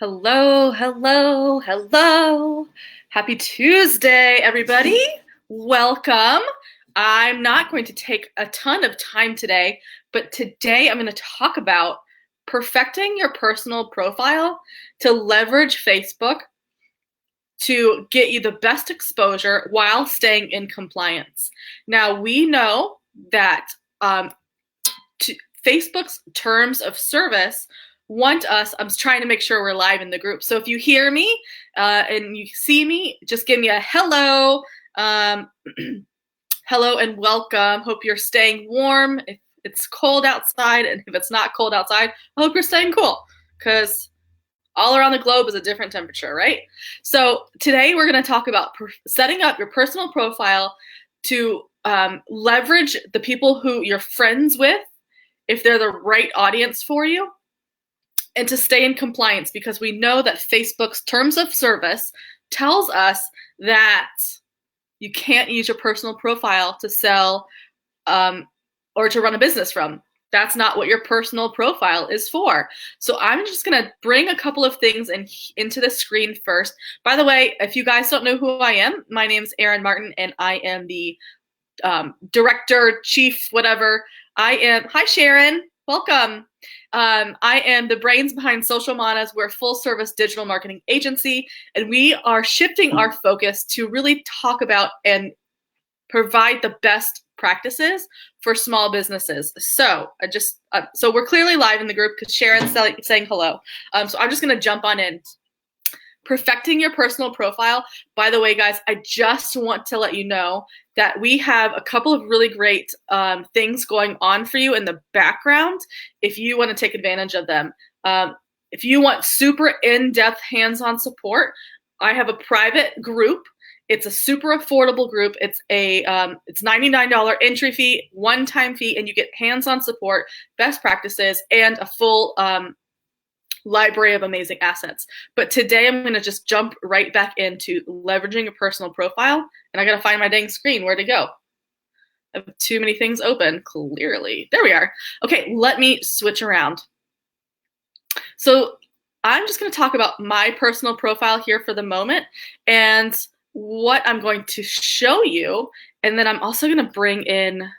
Hello, hello, hello. Happy Tuesday, everybody. Welcome. I'm not going to take a ton of time today, but today I'm going to talk about perfecting your personal profile to leverage Facebook to get you the best exposure while staying in compliance. Now, we know that Facebook's terms of service want us. I'm trying to make sure we're live in the group. So if you hear me and you see me, just give me a hello. Hello and welcome. Hope you're staying warm. If it's cold outside, and if it's not cold outside, I hope you're staying cool, because all around the globe is a different temperature, right? So today we're going to talk about setting up your personal profile to leverage the people who you're friends with, if they're the right audience for you, and to stay in compliance, because we know that Facebook's terms of service tells us that you can't use your personal profile to sell or to run a business from. That's not what your personal profile is for. So I'm just going to bring a couple of things into the screen first. By the way, if you guys don't know who I am, my name is Erin Martin, and I am the director, chief, whatever. Hi Sharon, welcome. I am the brains behind Social Manas. We're a full service digital marketing agency, and we are shifting our focus to really talk about and provide the best practices for small businesses. So so we're clearly live in the group because Sharon's saying hello. So I'm just going to jump on in. Perfecting your personal profile. By the way, guys, I just want to let you know that we have a couple of really great things going on for you in the background if you want to take advantage of them. If you want super in-depth hands-on support, I have a private group. It's a super affordable group. It's $99 entry fee, one-time fee, and you get hands-on support, best practices, and a full library of amazing assets. But today I'm going to just jump right back into leveraging a personal profile, and I got to find my dang screen. Where'd it go? I have too many things open, clearly. There we are. Okay, let me switch around. So I'm just going to talk about my personal profile here for the moment and what I'm going to show you, and then I'm also going to bring in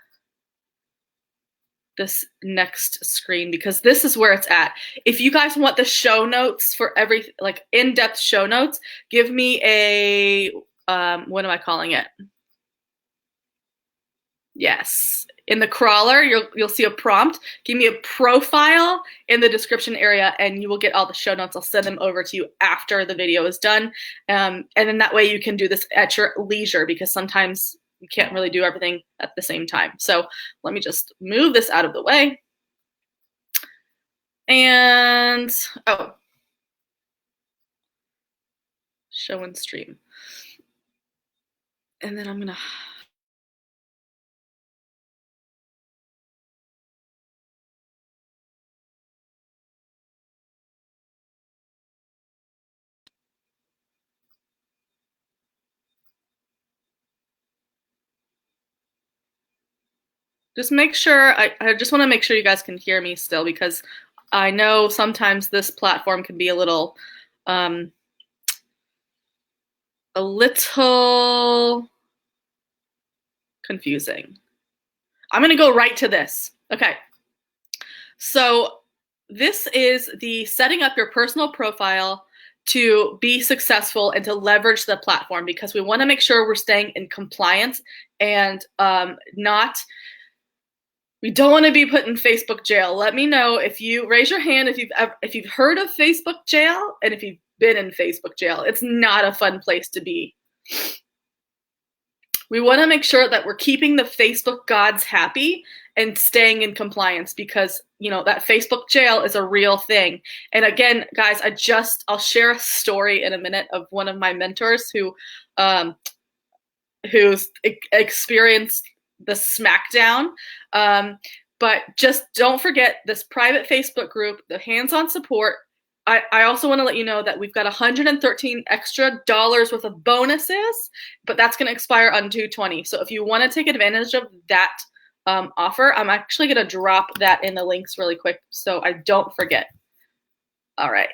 this next screen, because this is where it's at. If you guys want the show notes for like in-depth show notes, give me a what am I calling it? Yes, in the crawler you'll see a prompt. Give me a profile in the description area and you will get all the show notes. I'll send them over to you after the video is done, and then that way you can do this at your leisure, because sometimes you can't really do everything at the same time. So let me just move this out of the way. And, show and stream. And then I'm gonna, just make sure, I just want to make sure you guys can hear me still, because I know sometimes this platform can be a little confusing. I'm going to go right to this. Okay. So this is the setting up your personal profile to be successful and to leverage the platform, because we want to make sure we're staying in compliance and we don't want to be put in Facebook jail. Let me know if you raise your hand if you've heard of Facebook jail and if you've been in Facebook jail. It's not a fun place to be. We want to make sure that we're keeping the Facebook gods happy and staying in compliance, because that Facebook jail is a real thing. And again, guys, I'll share a story in a minute of one of my mentors who's experienced the smackdown. But just don't forget this private Facebook group, the hands-on support. I also want to let you know that we've got $113 extra worth of bonuses, but that's going to expire on 2/20. So if you want to take advantage of that offer, I'm actually going to drop that in the links really quick so I don't forget. All right.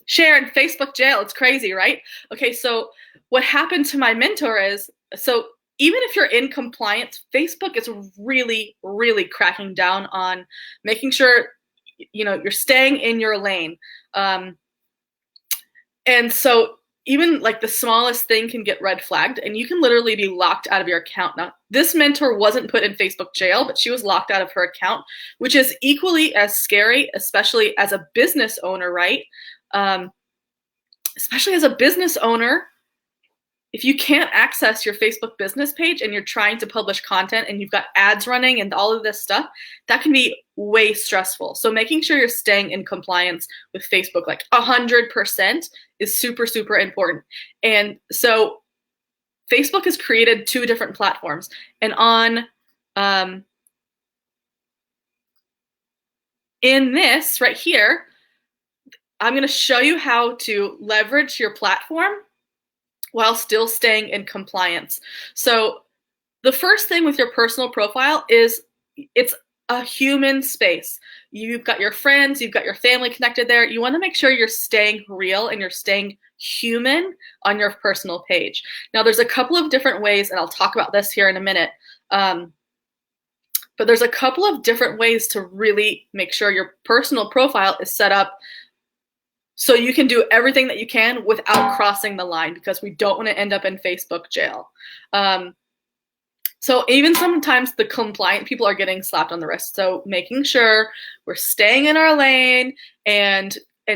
Sharon, Facebook jail, it's crazy, right? Okay, so what happened to my mentor is, so even if you're in compliance, Facebook is really, really cracking down on making sure, you know, you're staying in your lane. And so even like the smallest thing can get red flagged, and you can literally be locked out of your account. Now, this mentor wasn't put in Facebook jail, but she was locked out of her account, which is equally as scary, especially as a business owner, right? Especially as a business owner, if you can't access your Facebook business page and you're trying to publish content and you've got ads running and all of this stuff, that can be way stressful. So making sure you're staying in compliance with Facebook, like 100%, is super, super important. And so Facebook has created 2 different platforms. And on in this right here, I'm going to show you how to leverage your platform while still staying in compliance. So the first thing with your personal profile is it's a human space. You've got your friends, you've got your family connected there. You want to make sure you're staying real and you're staying human on your personal page. Now, there's a couple of different ways, and I'll talk about this here in a minute. But there's a couple of different ways to really make sure your personal profile is set up so you can do everything that you can without crossing the line, because we don't want to end up in Facebook jail. So even sometimes the compliant people are getting slapped on the wrist. So making sure we're staying in our lane and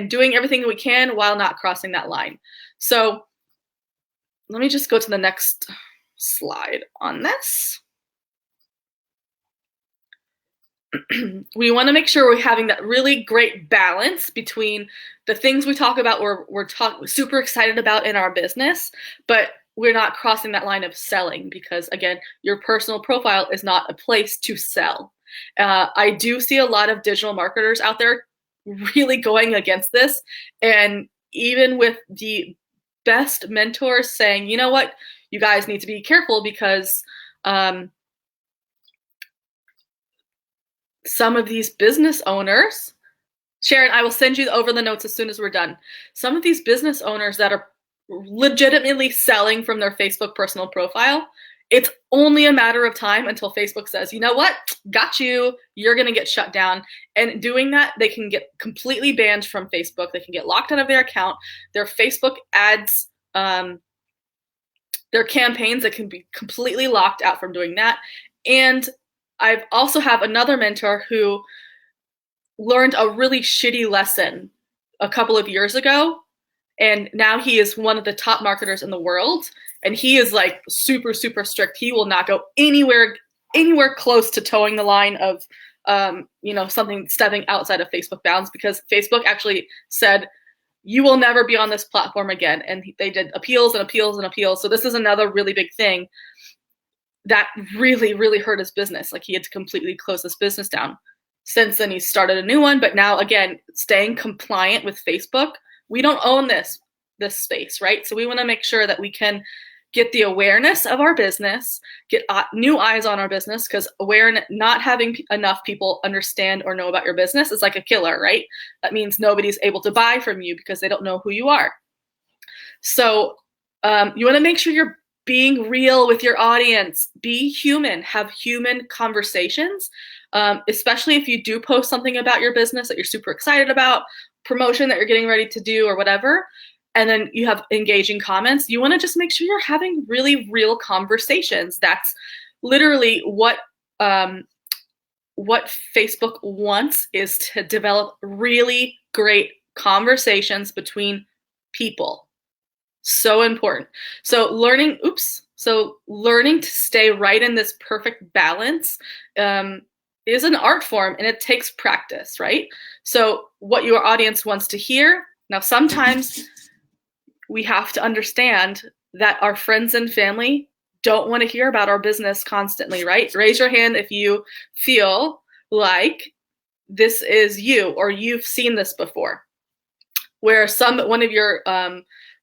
doing everything we can while not crossing that line. So let me just go to the next slide on this. We want to make sure we're having that really great balance between the things we talk about, we're super excited about in our business, but we're not crossing that line of selling, because again, your personal profile is not a place to sell. I do see a lot of digital marketers out there really going against this, and even with the best mentors saying, you know what, you guys need to be careful, because some of these business owners, Sharon, I will send you over the notes as soon as we're done. Some of these business owners that are legitimately selling from their Facebook personal profile, it's only a matter of time until Facebook says, you know what, got you, you're going to get shut down. And doing that, they can get completely banned from Facebook. They can get locked out of their account. Their Facebook ads, their campaigns, that can be completely locked out from doing that. And I've also have another mentor who learned a really shitty lesson a couple of years ago, and now he is one of the top marketers in the world, and he is like super, super strict. He will not go anywhere close to towing the line of something stepping outside of Facebook bounds, because Facebook actually said, you will never be on this platform again. And they did appeals and appeals and appeals. So this is another really big thing that really, really hurt his business. Like, he had to completely close this business down. Since then, he started a new one. But now, again, staying compliant with Facebook, we don't own this space, right? So we want to make sure that we can get the awareness of our business, get new eyes on our business, because not having enough people understand or know about your business is like a killer, right? That means nobody's able to buy from you because they don't know who you are. So you want to make sure you're being real with your audience. Be human. Have human conversations, especially if you do post something about your business that you're super excited about, promotion that you're getting ready to do or whatever, and then you have engaging comments. You want to just make sure you're having really real conversations. That's literally what Facebook wants, is to develop really great conversations between people. So important. So learning to stay right in this perfect balance is an art form, and it takes practice, right? So what your audience wants to hear. Now, sometimes we have to understand that our friends and family don't want to hear about our business constantly, right? Raise your hand if you feel like this is you, or you've seen this before, where one of your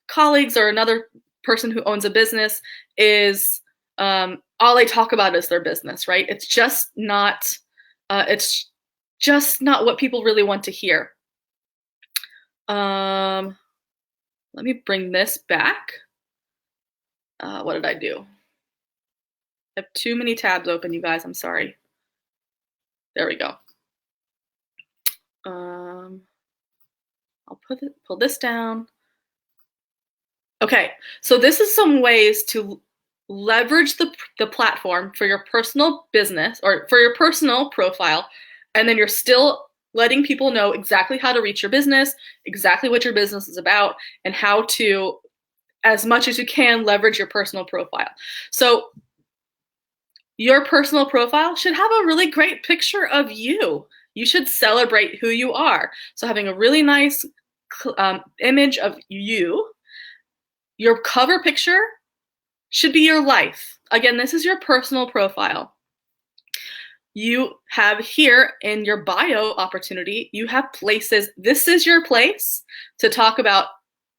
colleagues or another person who owns a business is all they talk about is their business, right? It's just not what people really want to hear. Let me bring this back. What did I do? I have too many tabs open, you guys. I'm sorry. There we go. I'll pull this down. Okay, so this is some ways to leverage the platform for your personal business or for your personal profile, and then you're still letting people know exactly how to reach your business, exactly what your business is about, and how to, as much as you can, leverage your personal profile. So your personal profile should have a really great picture of you. You should celebrate who you are. So having a really nice image of you. Your cover picture should be your life. Again, this is your personal profile. You have here in your bio opportunity, you have places. This is your place to talk about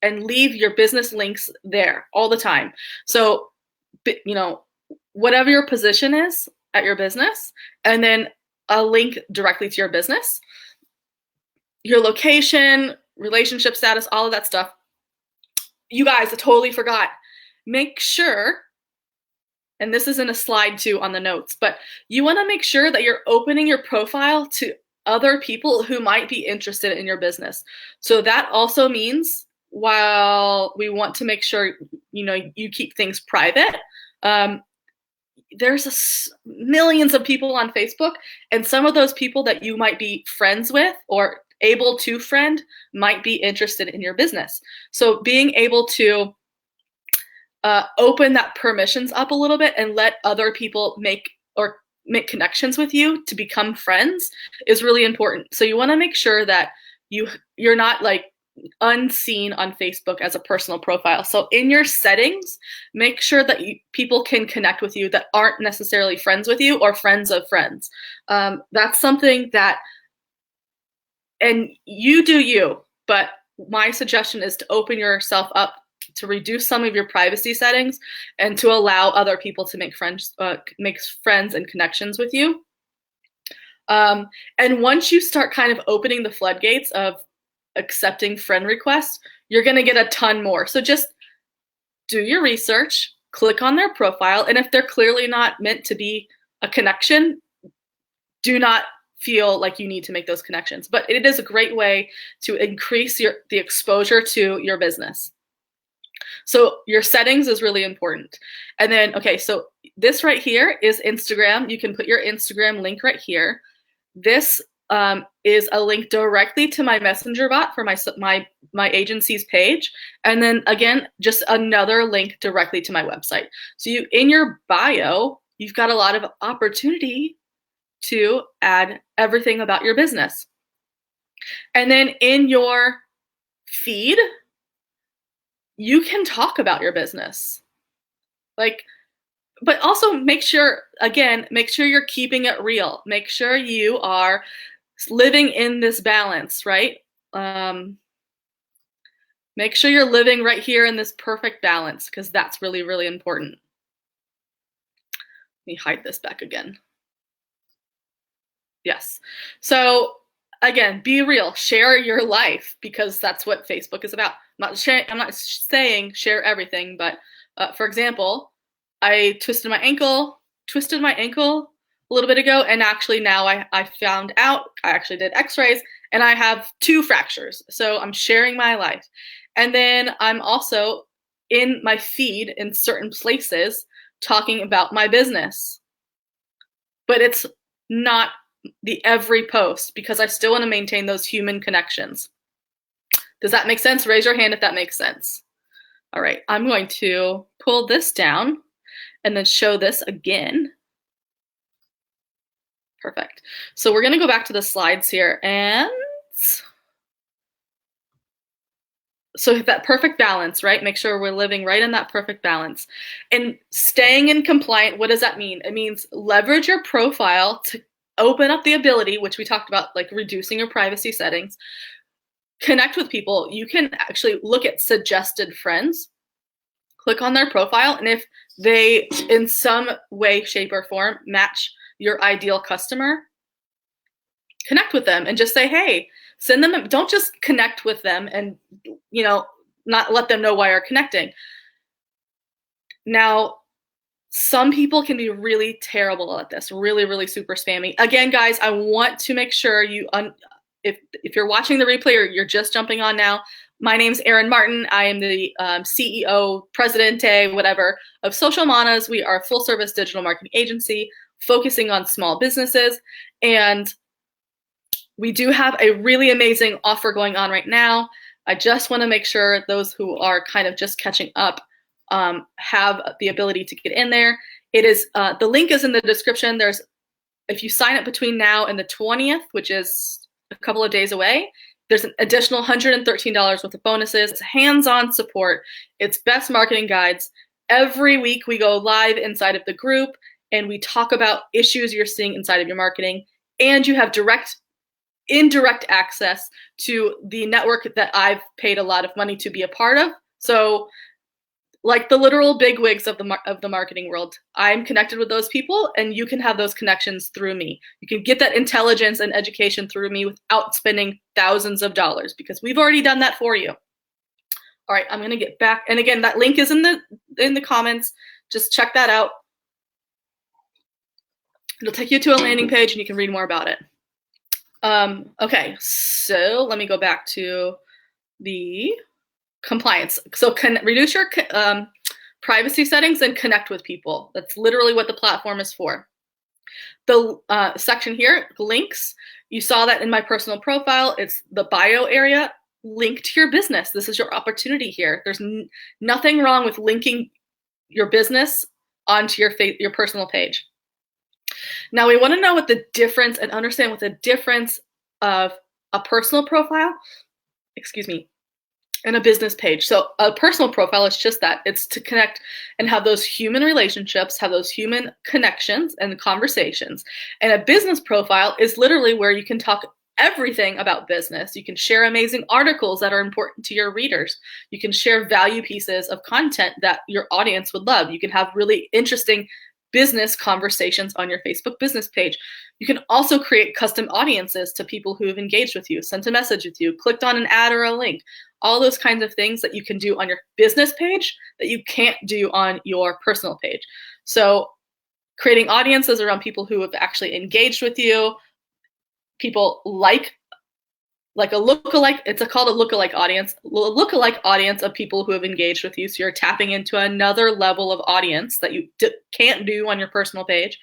and leave your business links there all the time. So, whatever your position is at your business, and then a link directly to your business, your location, relationship status, all of that stuff. You guys, I totally forgot. Make sure, and this is in a slide too on the notes, but you want to make sure that you're opening your profile to other people who might be interested in your business. So that also means, while we want to make sure you keep things private, there's millions of people on Facebook, and some of those people that you might be friends with or able to friend might be interested in your business. So being able to open that permissions up a little bit and let other people make connections with you to become friends is really important. So you want to make sure that you're not like unseen on Facebook as a personal profile. So in your settings, make sure that people can connect with you that aren't necessarily friends with you or friends of friends. That's something that, and you do you, but my suggestion is to open yourself up to reduce some of your privacy settings and to allow other people to make friends and connections with you. And once you start kind of opening the floodgates of accepting friend requests, you're going to get a ton more. So just do your research, click on their profile, and if they're clearly not meant to be a connection, do not feel like you need to make those connections. But it is a great way to increase the exposure to your business. So your settings is really important. And then, okay, so this right here is Instagram. You can put your Instagram link right here. This is a link directly to my Messenger bot for my agency's page. And then again, just another link directly to my website. So in your bio, you've got a lot of opportunity to add everything about your business. And then in your feed, you can talk about your business. But also make sure you're keeping it real. Make sure you are living in this balance, right? Make sure you're living right here in this perfect balance, because that's really, really important. Let me hide this back again. Yes. So again, be real, share your life, because that's what I'm not saying share everything, but for example, I twisted my ankle a little bit ago, and actually now I found out, I actually did x-rays, and I have 2 fractures. So I'm sharing my life. And then I'm also in my feed in certain places talking about my business. But it's not the every post, because I still want to maintain those human connections. Does that make sense? Raise your hand if that makes sense. All right, I'm going to pull this down and then show this again. Perfect. So we're going to go back to the slides here, and so that perfect balance, right? Make sure we're living right in that perfect balance. And staying in compliant, what does that mean? It means leverage your profile to open up the ability, which we talked about, like reducing your privacy settings. Connect with people. You can actually look at suggested friends, click on their profile, and if they in some way, shape, or form match your ideal customer, connect with them and just say, hey, send them, don't just connect with them and, not let them know why you're connecting. Now, some people can be really terrible at this, really, really super spammy. Again, guys, I want to make sure if you're watching the replay or you're just jumping on now, my name's Erin Martin. I am the CEO, Presidente, whatever, of Social Manas. We are a full-service digital marketing agency focusing on small businesses. And we do have a really amazing offer going on right now. I just want to make sure those who are kind of just catching up have the ability to get in there. It is the link is in the description. If you sign up between now and the 20th, which is a couple of days away, there's an additional $113 worth of bonuses. It's hands-on support. It's best marketing guides. Every week we go live inside of the group and we talk about issues you're seeing inside of your marketing, and you have indirect access to the network that I've paid a lot of money to be a part of. So, like the literal bigwigs of the marketing world, I'm connected with those people, and you can have those connections through me. You can get that intelligence and education through me without spending thousands of dollars, because we've already done that for you. All right, I'm gonna get back, and again, that link is in the comments. Just check that out. It'll take you to a landing page, and you can read more about it. Okay, so let me go back to the compliance. So reduce your privacy settings and connect with people. That's literally what the platform is for. The section here, links, you saw that in my personal profile. It's the bio area. Link to your business. This is your opportunity here. There's nothing wrong with linking your business onto your personal page. Now we want to know what the difference and understand what the difference of a personal profile, and a business page. So a personal profile is just that. It's to connect and have those human relationships, have those human connections and conversations. And a business profile is literally where you can talk everything about business. You can share amazing articles that are important to your readers. You can share value pieces of content that your audience would love. You can have really interesting business conversations on your Facebook business page. You can also create custom audiences to people who have engaged with you, sent a message with you, clicked on an ad or a link, all those kinds of things that you can do on your business page that you can't do on your personal page. So creating audiences around people who have actually engaged with you, people like a lookalike, it's called a lookalike audience, of people who have engaged with you. So you're tapping into another level of audience that you can't do on your personal page.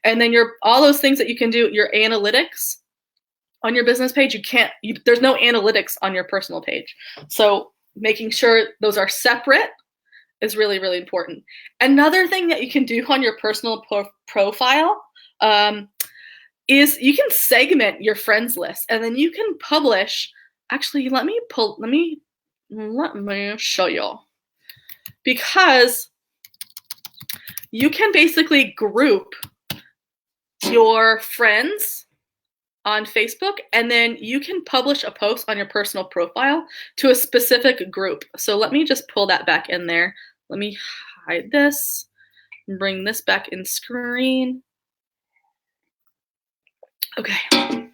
And then all those things that you can do, your analytics on your business page, there's no analytics on your personal page. So making sure those are separate is really, really important. Another thing that you can do on your personal profile, is you can segment your friends list, and then you can publish. Actually, let me show you, because you can basically group your friends on Facebook, and then you can publish a post on your personal profile to a specific group. So let me just pull that back in there. Let me hide this and bring this back in screen. Okay.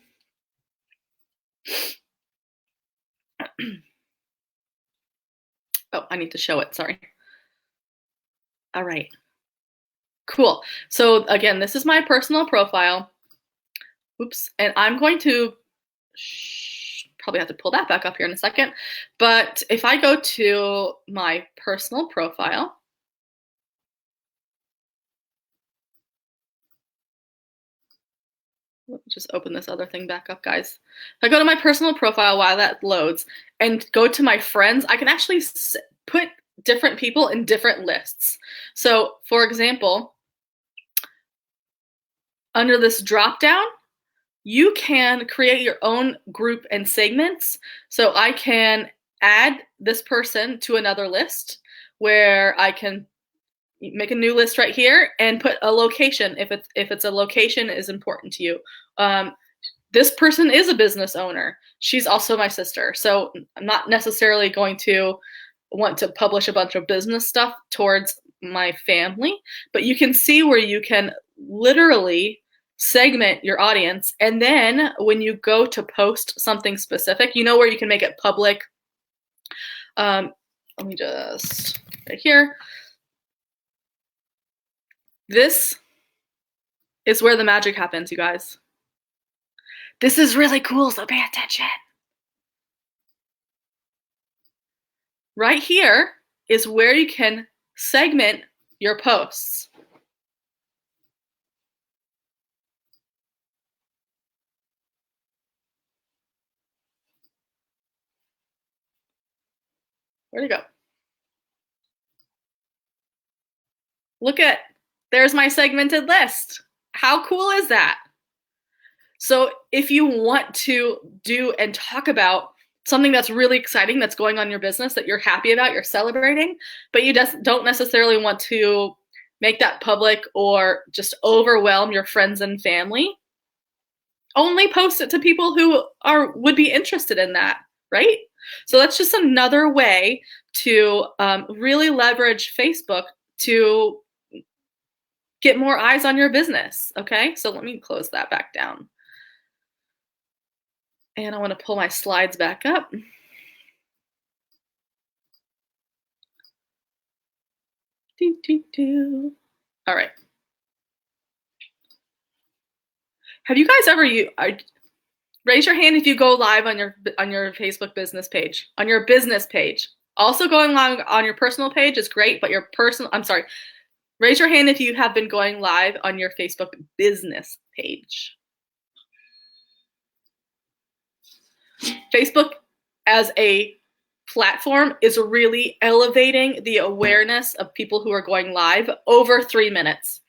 Oh, I need to show it, sorry. All right. Cool. So again, this is my personal profile. Oops. And I'm going to probably have to pull that back up here in a second. But if I go to my personal profile, let me just open this other thing back up, guys. If I go to my personal profile while that loads and go to my friends, I can actually put different people in different lists. So for example, under this drop down, you can create your own group and segments. So I can add this person to another list where I can make a new list right here and put a location if it's a location is important to you. This person is a business owner. She's also my sister. So I'm not necessarily going to want to publish a bunch of business stuff towards my family, but you can see where you can literally segment your audience. And then when you go to post something specific, you know where you can make it public. Let me just, right here. This is where the magic happens, you guys. This is really cool, so pay attention. Right here is where you can segment your posts. Where'd it go? Look at, there's my segmented list. How cool is that? So if you want to do and talk about something that's really exciting that's going on in your business that you're happy about, you're celebrating, but you just don't necessarily want to make that public or just overwhelm your friends and family, only post it to people who would be interested in that, right? So that's just another way to really leverage Facebook to get more eyes on your business, okay? So let me close that back down. And I want to pull my slides back up. All right. Have you guys ever raise your hand if you go live on your Facebook business page, on your business page. Also going live on your personal page is great, but raise your hand if you have been going live on your Facebook business page. Facebook as a platform is really elevating the awareness of people who are going live over 3 minutes.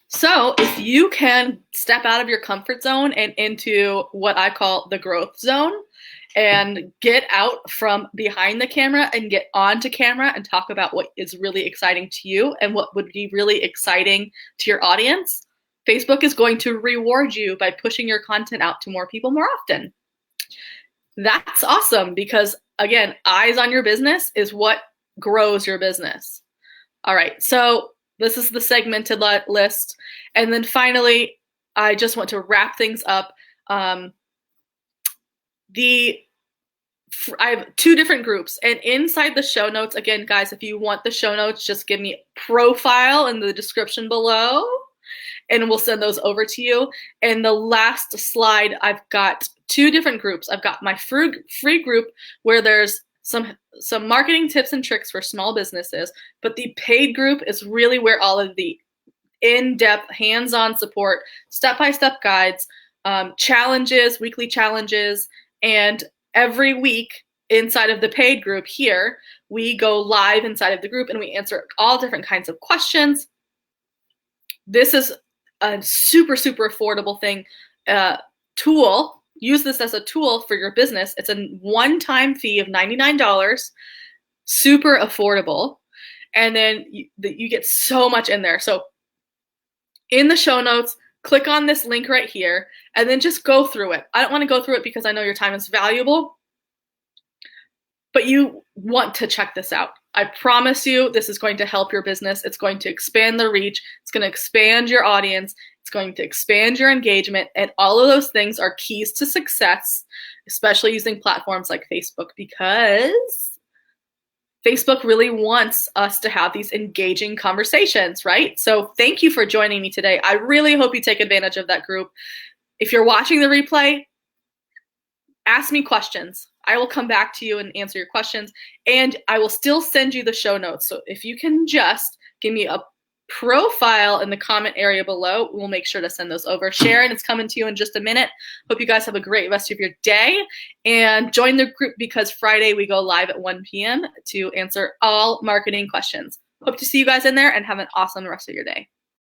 So if you can step out of your comfort zone and into what I call the growth zone and get out from behind the camera and get onto camera and talk about what is really exciting to you and what would be really exciting to your audience, Facebook is going to reward you by pushing your content out to more people more often. That's awesome because, again, eyes on your business is what grows your business. All right, so this is the segmented list. And then finally, I just want to wrap things up. I have 2 different groups, and inside the show notes, again, guys, if you want the show notes, just give me profile in the description below, and we'll send those over to you. And the last slide, I've got 2 different groups. I've got my free group where there's some marketing tips and tricks for small businesses, but the paid group is really where all of the in-depth, hands-on support, step-by-step guides, challenges, weekly challenges, and every week inside of the paid group here, we go live inside of the group and we answer all different kinds of questions. This is a super, super affordable tool. Use this as a tool for your business. It's a one-time fee of $99, super affordable. And then you get so much in there. So in the show notes, click on this link right here and then just go through it. I don't want to go through it because I know your time is valuable, but you want to check this out. I promise you this is going to help your business. It's going to expand the reach. It's going to expand your audience. It's going to expand your engagement. And all of those things are keys to success, especially using platforms like Facebook, because Facebook really wants us to have these engaging conversations, right? So thank you for joining me today. I really hope you take advantage of that group. If you're watching the replay, ask me questions. I will come back to you and answer your questions, and I will still send you the show notes. So if you can just give me a profile in the comment area below, we'll make sure to send those over. Sharon, it's coming to you in just a minute. Hope you guys have a great rest of your day, and join the group because Friday we go live at 1 p.m. to answer all marketing questions. Hope to see you guys in there and have an awesome rest of your day.